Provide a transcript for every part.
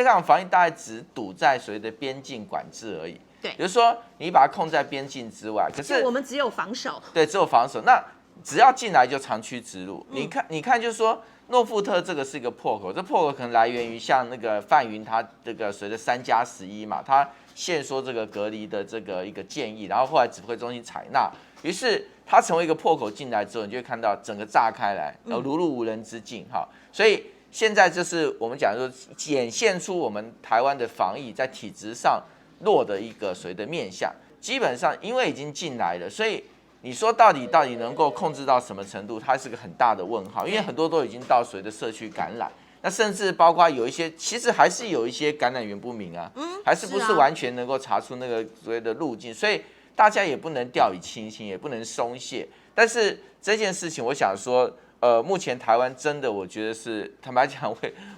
可以看，防疫大概只堵在所谓的边境管制而已。对，比如说你把它控在边境之外，可是我们只有防守。对，只有防守。那只要进来就长驱直入。你看，就是说诺富特这个是一个破口，这破口可能来源于像那个范云他这个随着3+11嘛，他限缩这个隔离的这个一个建议，然后后来指挥中心采纳，于是它成为一个破口进来之后，你就会看到整个炸开来，然后如入无人之境哈。所以现在就是我们讲说，显现出我们台湾的防疫在体质上弱的一个所谓的面向。基本上因为已经进来了，所以你说到底能够控制到什么程度，它是个很大的问号，因为很多都已经到所谓的社区感染。那甚至包括有一些，其实还是有一些感染源不明啊，还是不是完全能够查出那个所谓的路径，所以大家也不能掉以轻心，也不能松懈。但是这件事情，我想说，目前台湾真的，我觉得是坦白讲，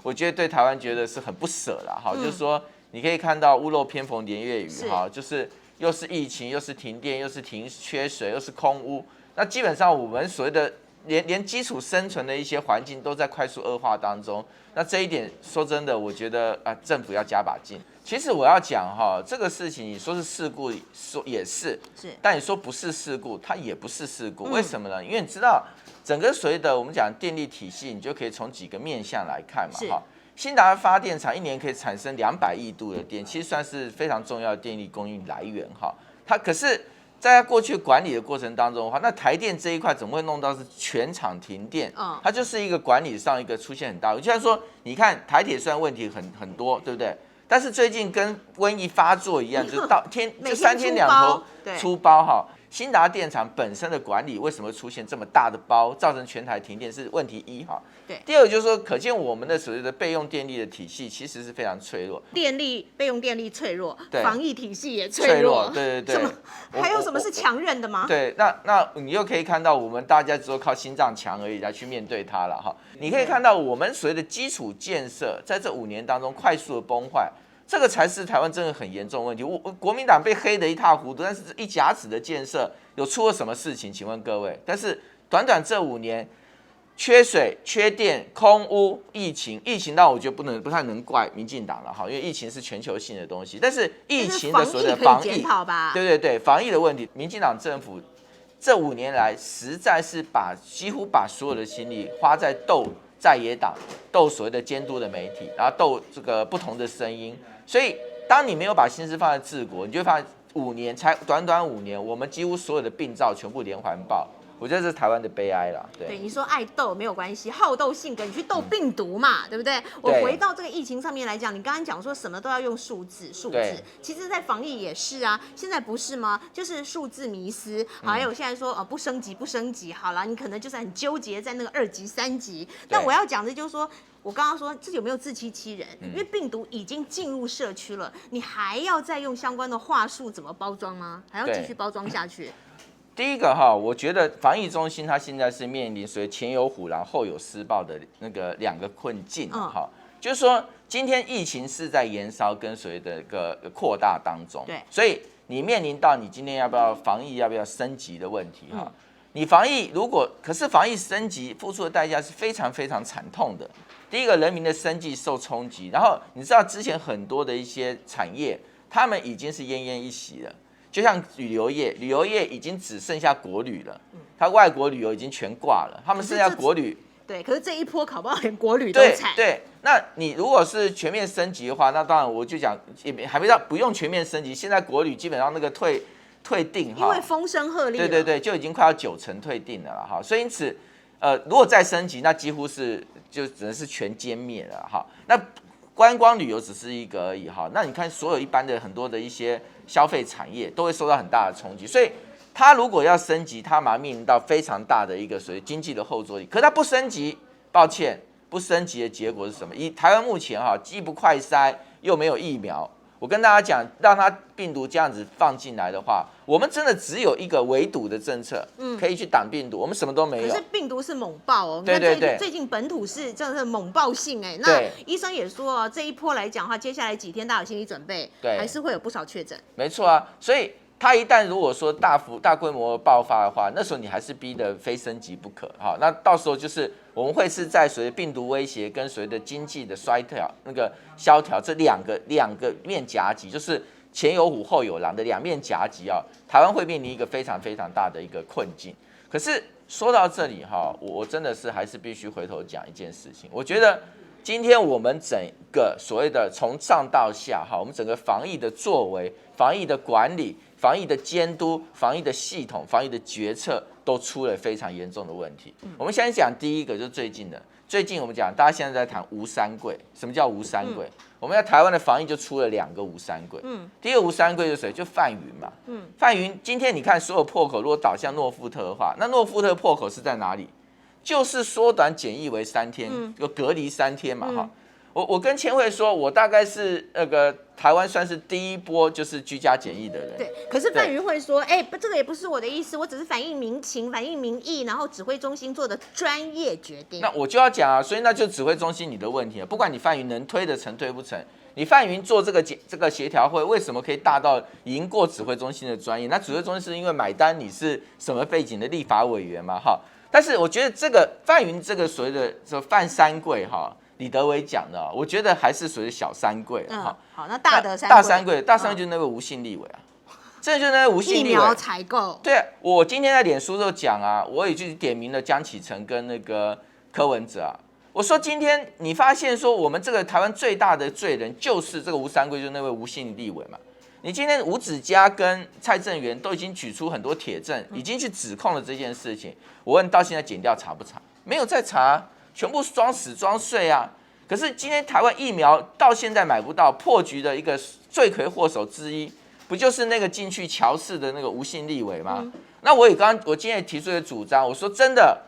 我觉得对台湾觉得是很不舍啦，哈，就是说你可以看到屋漏偏逢连夜雨，哈，就是又是疫情，又是停电，又是缺水，又是空污，那基本上我们所谓的连基础生存的一些环境都在快速恶化当中。那这一点说真的，我觉得政府要加把劲。其实我要讲哈，这个事情你说是事故，说也是，但你说不是事故，它也不是事故。为什么呢？因为你知道整个所谓的我们讲电力体系，你就可以从几个面向来看嘛哈。新达发电厂一年可以产生200亿度的电，其实算是非常重要的电力供应来源哈。它可是在它过去管理的过程当中的话，那台电这一块怎么会弄到是全场停电？它就是一个管理上一个出现很大问题。就像说，你看台铁虽然问题很多，对不对？但是最近跟瘟疫发作一样，就就3天2头出包哈。新达电厂本身的管理为什么会出现这么大的包，造成全台停电是问题一哈。第二个就是说，可见我们的所谓的备用电力的体系其实是非常脆弱，备用电力脆弱，防疫体系也脆弱。对。还有什么是强韧的吗？对，那你又可以看到，我们大家只有靠心脏强而已来去面对它了哈。你可以看到，我们所谓的基础建设在这5年当中快速的崩坏。这个才是台湾真的很严重的问题。国民党被黑得一塌糊涂，但是一甲子的建设有出了什么事情？请问各位，但是短这5年，缺水、缺电、空污、疫情，当然我觉得不太能怪民进党了哈，因为疫情是全球性的东西。但是疫情的所谓的防疫，对，防疫的问题，民进党政府这5年来实在是几乎把所有的心力花在在野党斗所谓的监督的媒体，然后斗这个不同的声音。所以，当你没有把心思放在治国，你就会发现短5年，我们几乎所有的病灶全部连环爆。我觉得这是台湾的悲哀啦。对，你说爱斗没有关系，好斗性格，你去斗病毒嘛，对不对？我回到这个疫情上面来讲，你刚刚讲说什么都要用数字，其实，在防疫也是啊。现在不是吗？就是数字迷思，还有现在说不升级，好了，你可能就是很纠结在那个2级、3级。但我要讲的就是说。我刚刚说这有没有自欺欺人？因为病毒已经进入社区了，你还要再用相关的话术怎么包装吗？还要继续包装下去？第一个哈，我觉得防疫中心它现在是面临所谓前有虎狼后有狮豹的那个2个困境哈，就是说今天疫情是在延烧跟所谓的一个扩大当中，对，所以你面临到你今天防疫要不要升级的问题哈。你防疫可是防疫升级付出的代价是非常非常惨痛的。第一个，人民的生计受冲击，然后你知道之前很多的一些产业，他们已经是奄奄一息了，就像旅游业已经只剩下国旅了，它外国旅游已经全挂了，他们剩下国旅。对，可是这一波搞不好连国旅都惨。对，那你如果是全面升级的话，那当然我就讲也还不用全面升级，现在国旅基本上那个退订哈，因为风声鹤唳，对，就已经快要90%退订了哈，所以因此如果再升级，那几乎就只能是全歼灭了哈。那观光旅游只是一个而已哈。那你看所有一般的很多的一些消费产业都会受到很大的冲击，所以它如果要升级，它马上面临到非常大的一个所谓经济的后坐力。可是它不升级，抱歉，不升级的结果是什么？以台湾目前哈，既不快筛又没有疫苗。我跟大家讲，让它病毒这样子放进来的话，我们真的只有一个围堵的政策，可以去挡病毒，我们什么都没有。可是病毒是猛爆哦，对，最近本土是真的是猛爆性哎。那医生也说哦，这一波来讲的话，接下来几天大家有心理准备，还是会有不少确诊。没错啊，所以它一旦如果说大规模爆发的话，那时候你还是逼得非升级不可。好，那到时候就是我们会是在随着病毒威胁跟随着经济的萧条这两个面夹击，就是前有虎后有狼的两面夹击啊，台湾会面临一个非常非常大的一个困境。可是说到这里哈，我真的是还是必须回头讲一件事情，我觉得今天我们整个所谓的从上到下哈，我们整个防疫的作为、防疫的管理、防疫的监督、防疫的系统、防疫的决策都出了非常严重的问题。我们先讲第一个，就是最近我们讲，大家现在在谈吴三桂，什么叫吴三桂？我们在台湾的防疫就出了2个吴三桂。第一个吴三桂就是谁？就范云嘛。范云今天你看所有破口如果导向诺富特的话，那诺富特破口是在哪里？就是缩短检疫为3天，就隔离3天嘛哈。我跟千惠说，我大概是台湾算是第一波就是居家检疫的人。对，可是范云会说，哎，这个也不是我的意思，我只是反映民情、反映民意，然后指挥中心做的专业决定。那我就要讲啊，所以那就指挥中心你的问题了。不管你范云能推得成推不成，你范云做这个协调会，为什么可以大到赢过指挥中心的专业？那指挥中心是因为买单你是什么背景的立法委员嘛？哈，但是我觉得这个范云这个所谓的范三桂哈。李德维讲的，我觉得还是属于小三桂。好，那大三桂就是那位吴姓立委啊，这就是那位吴姓立委。疫苗采购。对，我今天在脸书就讲啊，我也去点名了江启臣跟那个柯文哲啊。我说今天你发现说我们这个台湾最大的罪人就是这个吴三桂，就是那位吴姓立委嘛。你今天吴子嘉跟蔡正元都已经举出很多铁证，已经去指控了这件事情。我问到现在检调查不查？没有在查。全部装死装睡啊！可是今天台湾疫苗到现在买不到，破局的一个罪魁祸首之一，不就是那个进去乔氏的那个吴姓立委吗？那我今天也提出一个主张，我说真的，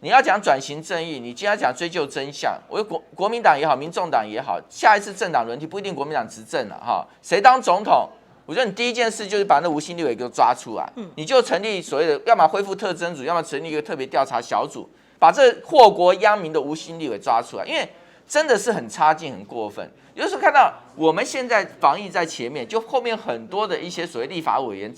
你要讲转型正义，你今天要讲追究真相，我国民党也好，民众党也好，下一次政党轮替不一定国民党执政了哈，谁当总统？我觉得你第一件事就是把那吴姓立委给我抓出来，你就成立所谓的要么恢复特侦组，要么成立一个特别调查小组。把这祸国殃民的吴姓立委抓出来，因为真的是很差劲、很过分。有时候看到我们现在防疫在前面，就后面很多的一些所谓立法委员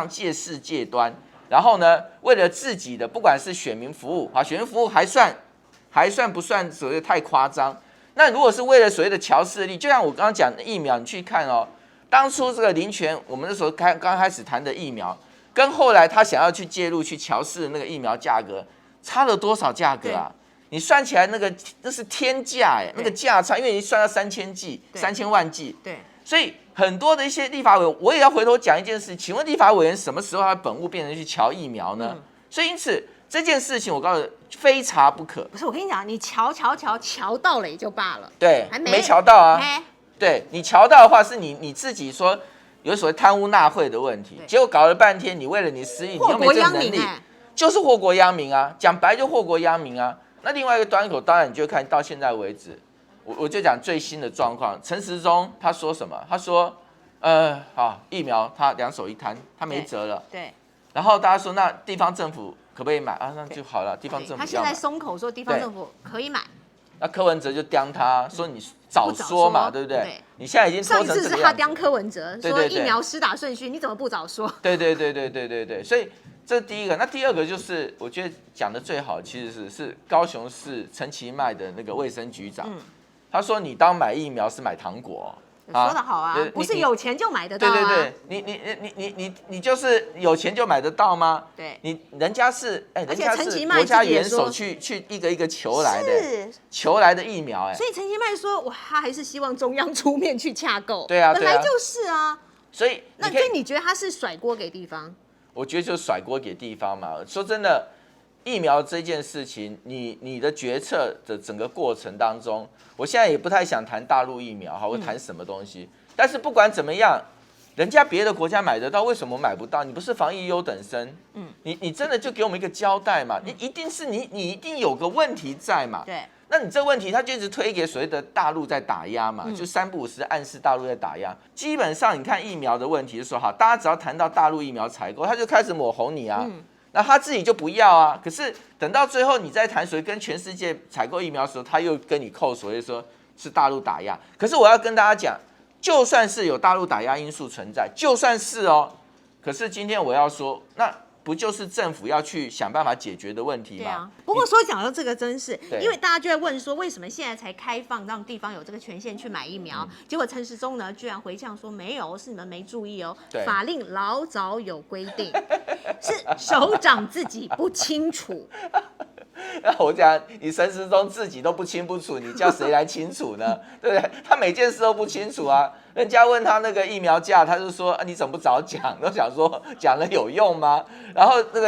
借势借端，然后呢，为了自己的不管是选民服务，选民服务还算不算所谓的太夸张？那如果是为了所谓的乔氏力，就像我刚刚讲的疫苗，你去看哦，当初这个林权，我们那时候刚开始谈的疫苗，跟后来他想要去介入去乔氏的那个疫苗价格。差了多少价格啊？你算起来那是天价那个价差，因为你算到3000万剂，对，所以很多的一些立法委员，我也要回头讲一件事，请问立法委员什么时候他本务变成去瞧疫苗呢？所以因此这件事情我告诉你，非查不可。不是，我跟你讲，你瞧到了也就罢了，对，还没瞧到啊。对你瞧到的话，是你自己说有所谓贪污纳贿的问题，结果搞了半天，你为了你私利，你又没这个能力。就是祸国殃民啊，讲白就祸国殃民啊。那另外一个端口，当然你就看到现在为止，我就讲最新的状况。陈时中他说什么？他说，疫苗他2手一摊，他没辙了。对。然后大家说，那地方政府可不可以买啊？那就好了，地方政府他现在松口说地方政府可以买。那柯文哲就刁他说你早说嘛，对不对？你现在已经拖成这个样子。上一次是他刁柯文哲说疫苗施打顺序，你怎么不早说？对，所以。这是第一个，那第二个就是我觉得讲的最好，其实是高雄市陈其迈的那个卫生局长，他说你当买疫苗是买糖果，说得好啊，不是有钱就买得到啊。对，你就是有钱就买得到吗？对，人家是国家元首去一个一个求来的疫苗所以陈其迈说，他还是希望中央出面去洽购。对啊，本来就是啊。所以你觉得他是甩锅给地方？我觉得就甩锅给地方嘛。说真的，疫苗这件事情，你的决策的整个过程当中，我现在也不太想谈大陆疫苗或谈什么东西。但是不管怎么样，人家别的国家买得到，为什么买不到？你不是防疫优等生？你真的就给我们一个交代嘛？你一定是你一定有个问题在嘛？对。那你这问题，他就一直推给所谓的大陆在打压嘛，就3不5时暗示大陆在打压。基本上你看疫苗的问题是说，好，大家只要谈到大陆疫苗采购，他就开始抹红你啊，那他自己就不要啊。可是等到最后你在谈所谓跟全世界采购疫苗的时候，他又跟你扣所谓说是大陆打压。可是我要跟大家讲，就算是有大陆打压因素存在，就算是可是今天我要说，那不就是政府要去想办法解决的问题吗？对啊。不过说讲到这个，真是因为大家就会问说，为什么现在才开放让地方有这个权限去买疫苗？结果陈时中呢，居然回呛说没有，是你们没注意哦，法令老早有规定，是首长自己不清楚。那我讲，你陈时中自己都不清不楚，你叫谁来清楚呢？对不对？他每件事都不清楚啊。人家问他那个疫苗价，他就说、你怎么不早讲？都想说讲了有用吗？然后那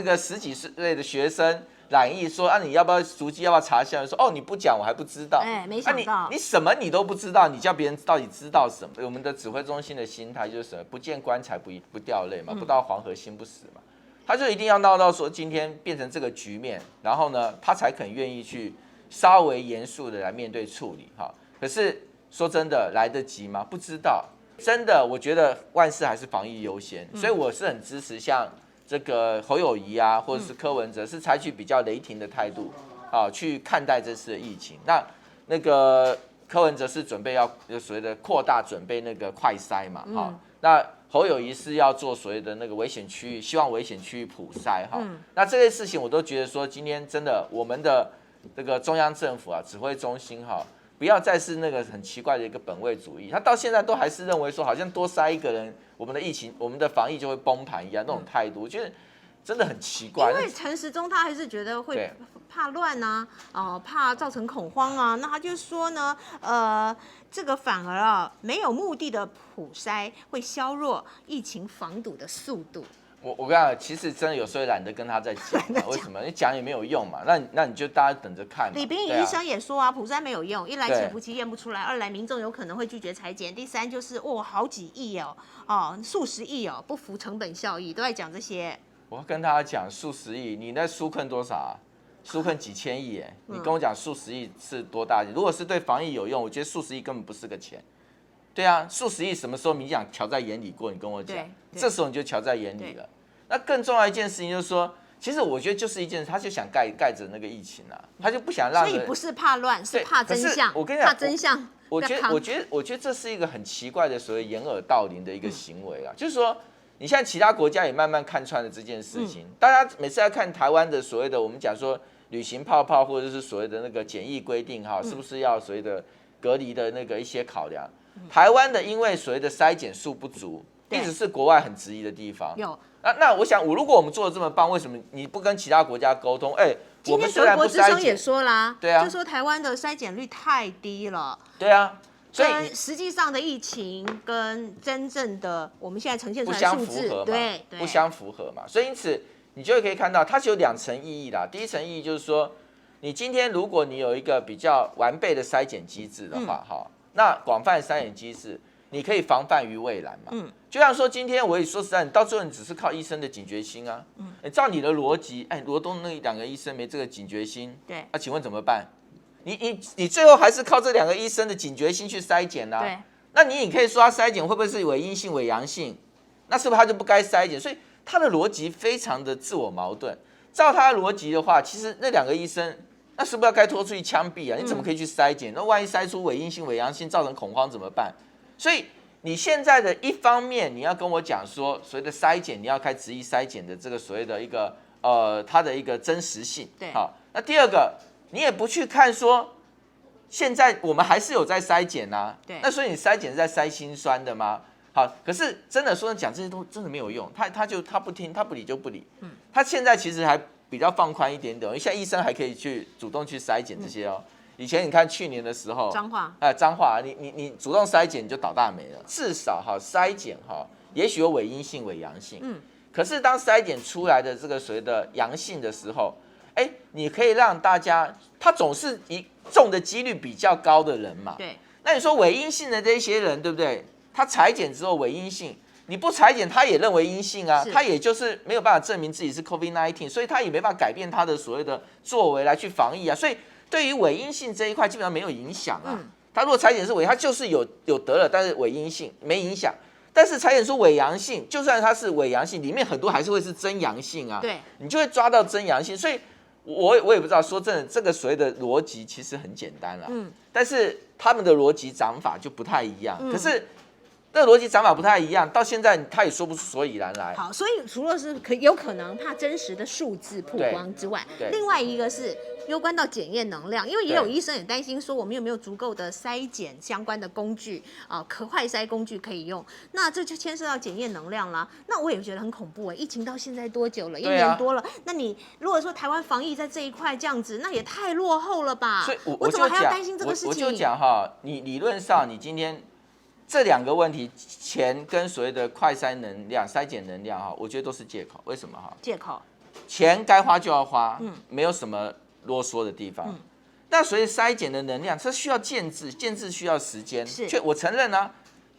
个十几岁的学生染疫说你要不要足迹要不要查一下？说你不讲我还不知道。没想到、你什么你都不知道，你叫别人到底知道什么？我们的指挥中心的心态就是什么？不见棺材不掉泪嘛，不到黄河心不死嘛。他就一定要闹到说今天变成这个局面，然后呢，他才肯愿意去稍微严肃的来面对处理哈。可是说真的，来得及吗？不知道。真的，我觉得万事还是防疫优先，所以我是很支持像这个侯友宜啊，或者是柯文哲，是采取比较雷霆的态度去看待这次的疫情。那个柯文哲是准备要所谓的扩大准备那个快筛嘛，那侯友宜是要做所谓的那个危险区域，希望危险区域普筛哈。那这些事情我都觉得说，今天真的我们的这个中央政府指挥中心不要再是那个很奇怪的一个本位主义，他到现在都还是认为说，好像多筛一个人，我们的疫情、我们的防疫就会崩盘一样，那种态度，我觉得真的很奇怪。因为陈时中他还是觉得会怕乱啊，怕造成恐慌啊，那他就说呢，这个反而没有目的的普筛会削弱疫情防堵的速度。我跟你讲，其实真的有时候懒得跟他在讲，为什么？你讲也没有用嘛，那你就大家等着看嘛。李秉宇医生也说啊，普筛没有用，一来潜伏期验不出来，二来民众有可能会拒绝采检，第三就是好几亿数十亿不符成本效益，都在讲这些。我要跟大家讲，数十亿，你那纾困多少啊？纾困几千亿你跟我讲数十亿是多大？如果是对防疫有用，我觉得数十亿根本不是个钱。对啊，数十亿什么时候民进党瞧在眼里过？你跟我讲，这时候你就瞧在眼里了。那更重要一件事情就是说，其实我觉得就是一件事，他就想盖着那个疫情他就不想让人。所以不是怕乱，是怕真相。我跟你讲，怕真相。我觉得这是一个很奇怪的所谓掩耳盗铃的一个行为啦，就是说。你现在其他国家也慢慢看穿了这件事情，大家每次在看台湾的所谓的我们讲说旅行泡泡或者是所谓的那个检疫规定是不是要所谓的隔离的那个一些考量？台湾的因为所谓的筛检数不足，一直是国外很质疑的地方。有那我想，如果我们做的这么棒，为什么你不跟其他国家沟通？今天德国之声也说啦，对啊，就说台湾的筛检率太低了。对啊。所以实际上的疫情跟真正的我们现在呈现出来的数字不相符合嘛，所以因此你就可以看到它是有两层意义啦。第一层意义就是说，你今天如果你有一个比较完备的筛检机制的话，那广泛筛检机制你可以防范于未然嘛。就像说今天我也说实在，你到最后你只是靠医生的警觉心啊。照你的逻辑，罗东那两个医生没这个警觉心，对，那请问怎么办？你最后还是靠这两个医生的警觉心去筛检啦。对，那你也可以说他筛检会不会是伪阴性、伪阳性？那是不是他就不该筛检？所以他的逻辑非常的自我矛盾。照他的逻辑的话，其实那两个医生，那是不是要该拖出去枪毙啊？你怎么可以去筛检？那万一筛出伪阴性、伪阳性，造成恐慌怎么办？所以你现在的一方面，你要跟我讲说，所谓的筛检，你要开执意筛检的这个所谓的一个它的一个真实性。对，好，那第二个。你也不去看说，现在我们还是有在筛检呐，那所以你筛检是在筛心酸的吗？好，可是真的说讲这些都真的没有用，他不听，他不理就不理。他现在其实还比较放宽一点点，因为现在医生还可以去主动去筛检这些以前你看去年的时候，彰化，你主动筛检你就倒大霉了。至少筛检也许有伪阴性、伪阳性，可是当筛检出来的这个所谓的阳性的时候。你可以让大家，他总是中的几率比较高的人嘛。对。那你说伪阴性的这些人，对不对？他采检之后伪阴性，你不采检他也认为阴性啊，他也就是没有办法证明自己是 COVID-19， 所以他也没办法改变他的所谓的作为来去防疫啊。所以对于伪阴性这一块基本上没有影响啊。他如果采检是伪，他就是有得了，但是伪阴性没影响。但是采检出伪阳性，就算他是伪阳性，里面很多还是会是真阳性啊。对。你就会抓到真阳性，所以。我也不知道，说真的，这个所谓的逻辑其实很简单啦，但是他们的逻辑讲法就不太一样。可是这个逻辑讲法不太一样，到现在他也说不出所以然来。好，所以除了是有可能怕真实的数字曝光之外，另外一个是攸关到检验能量，因为也有医生也担心说我们有没有足够的筛检相关的工具啊，快筛工具可以用，那这就牵涉到检验能量啦。那我也觉得很恐怖疫情到现在多久了？1年多了。那你如果说台湾防疫在这一块这样子，那也太落后了吧？所以我怎么还要担心这个事情？我就讲你理论上你今天。这2个问题，钱跟所谓的快筛能量、筛检能量我觉得都是借口。为什么借口，钱该花就要花，没有什么啰嗦的地方。那所谓筛检的能量，这需要建制，建制需要时间。我承认啊。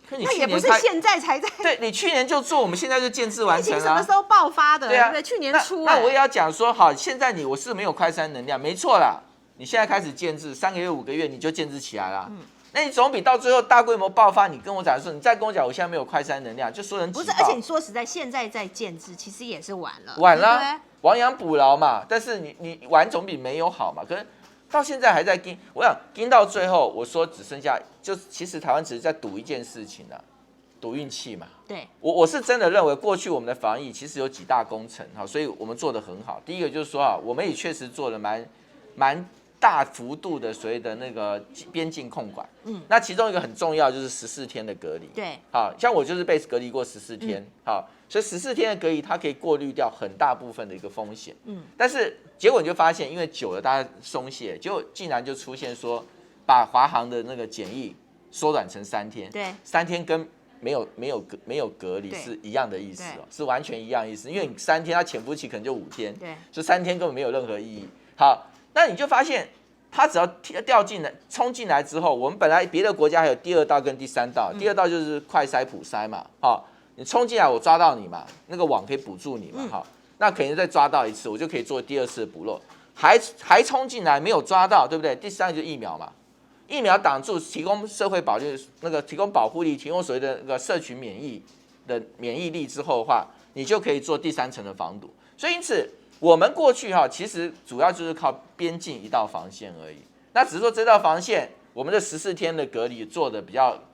可你那也不是现在才在。对，你去年就做，我们现在就建制完成了。疫情什么时候爆发的？对啊，对，去年初。那我也要讲说，好，现在我是没有快筛能量，没错啦。你现在开始建制，3个月、5个月你就建制起来了。那你总比到最后大规模爆发，你跟我讲说，你再跟我讲，我现在没有快筛能量，就说人不是，而且你说实在，现在在建制，其实也是晚了，晚了，亡羊补牢嘛。但是你晚总比没有好嘛。可是到现在还在盯，我想盯到最后，我说只剩下，就其实台湾只是在赌一件事情赌运气嘛。对，我是真的认为过去我们的防疫其实有几大工程所以我们做得很好。第一个就是说我们也确实做了蛮大幅度的所谓的那个边境控管，那其中一个很重要就是14天的隔离，对，好像我就是被隔离过14天，好，所以14天的隔离它可以过滤掉很大部分的一个风险，但是结果你就发现，因为久了大家松懈，结果竟然就出现说把华航的那个检疫缩短成3天，对，3天跟没有隔离是一样的意思是完全一样意思，因为你3天它潜伏期可能就5天，对，所以3天根本没有任何意义，好。那你就发现，它只要掉进来、冲进来之后，我们本来别的国家还有第2道跟第3道，第2道就是快筛普筛嘛，你冲进来我抓到你嘛，那个网可以捕住你嘛，那可能再抓到一次，我就可以做第2次的捕漏，还冲进来没有抓到，对不对？第3个就是疫苗嘛，疫苗挡住，提供社会保障那个提供保护力，提供所谓的那个社群免疫力之后的话，你就可以做第3层的防堵，所以因此。我们过去其实主要就是靠边境一道防线而已。那只是说这道防线，我们的14天的隔离做的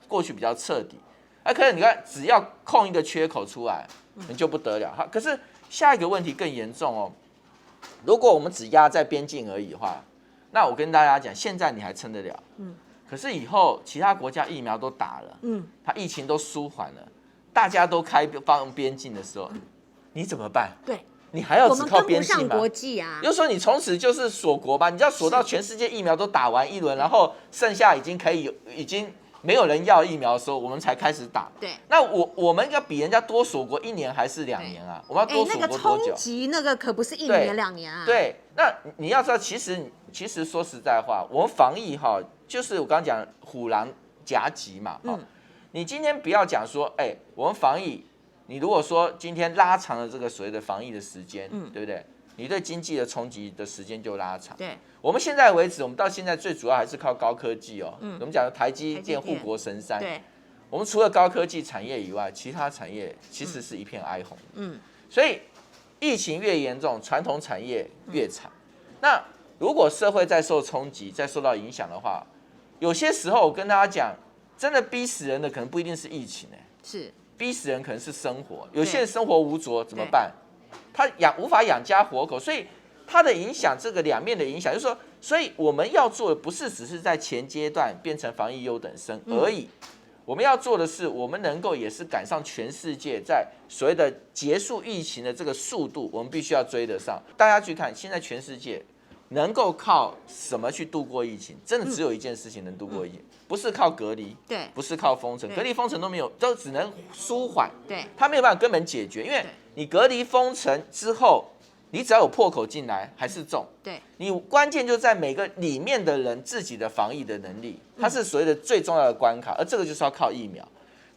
过去比较彻底。可是你看，只要空一个缺口出来，你就不得了。可是下一个问题更严重如果我们只压在边境而已的话，那我跟大家讲，现在你还撑得了。可是以后其他国家疫苗都打了，它疫情都舒缓了，大家都开放边境的时候，你怎么办？对。你还要只靠边境吗？我们跟不上国际啊！又说你从此就是锁国吧？你就要锁到全世界疫苗都打完一轮，然后剩下已经没有人要疫苗的时候，我们才开始打。对。那我们要比人家多锁国1年还是2年啊？我们要多锁国多久？那个冲击那个可不是1年2年啊。对。那你要知道，其实说实在话，我们防疫就是我刚刚讲虎狼夹击嘛。你今天不要讲说，我们防疫。你如果说今天拉长了这个所谓的防疫的时间，对不对？你对经济的冲击的时间就拉长。对，我们现在为止，我们到现在最主要还是靠高科技我们讲的台积电护国神山。对，我们除了高科技产业以外，其他产业其实是一片哀鸿。所以疫情越严重，传统产业越惨。那如果社会再受冲击、再受到影响的话，有些时候我跟大家讲，真的逼死人的可能不一定是疫情是。逼死人可能是生活，有些人生活无着怎么办？他无法养家活口，所以它的影响，这个两面的影响，就是说，所以我们要做的不是只是在前阶段变成防疫优等生而已，我们要做的是，我们能够也是赶上全世界在所谓的结束疫情的这个速度，我们必须要追得上。大家去看，现在全世界能够靠什么去度过疫情？真的只有一件事情能度过疫情。不是靠隔离，对，不是靠封城，隔离封城都没有，都只能舒缓，对，它没有办法根本解决，因为你隔离封城之后，你只要有破口进来还是中，对，你关键就在每个里面的人自己的防疫的能力，它是所谓的最重要的关卡，而这个就是要靠疫苗。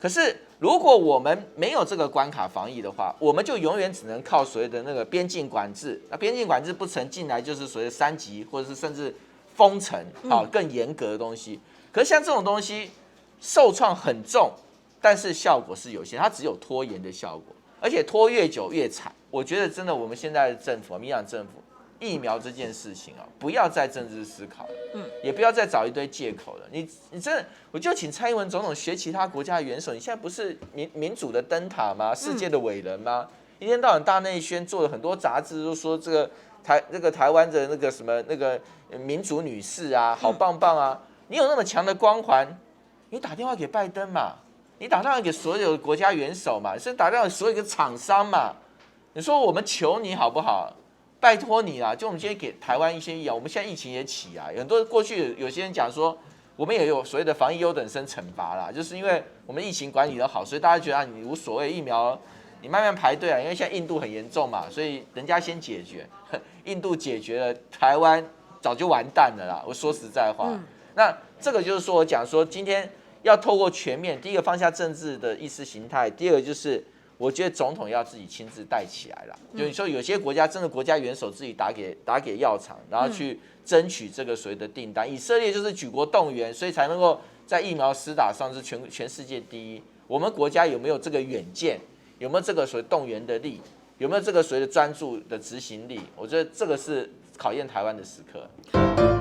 可是如果我们没有这个关卡防疫的话，我们就永远只能靠所谓的那个边境管制，那边境管制不成进来就是所谓的3级或者是甚至封城，更严格的东西。可是像这种东西受创很重，但是效果是有限，它只有拖延的效果，而且拖越久越惨。我觉得真的我们现在的政府，民进党政府疫苗这件事情啊，不要再政治思考了，也不要再找一堆借口了。你真的，我就请蔡英文总统学其他国家的元首，你现在不是民主的灯塔吗？世界的伟人吗？一天到晚大内宣，做了很多杂志都说这个台湾的那个什么那个民主女士啊，好棒棒啊！你有那么强的光环，你打电话给拜登嘛，你打电话给所有的国家元首嘛，甚至打电话给所有的厂商嘛。你说我们求你好不好？拜托你啦！就我们今天给台湾一些疫苗，我们现在疫情也起来，很多过去有些人讲说，我们也有所谓的防疫优等生惩罚啦，就是因为我们疫情管理的好，所以大家觉得你无所谓疫苗。你慢慢排队啊，因为现在印度很严重嘛，所以人家先解决，印度解决了，台湾早就完蛋了啦。我说实在话，那这个就是说我讲说，今天要透过全面，第一个放下政治的意识形态，第二个就是我觉得总统要自己亲自带起来啦。就你说有些国家真的国家元首自己打给药厂，然后去争取这个所谓的订单。以色列就是举国动员，所以才能够在疫苗施打上是全世界第一。我们国家有没有这个远见？有没有这个所谓动员的力？有没有这个所谓的专注的执行力？我觉得这个是考验台湾的时刻。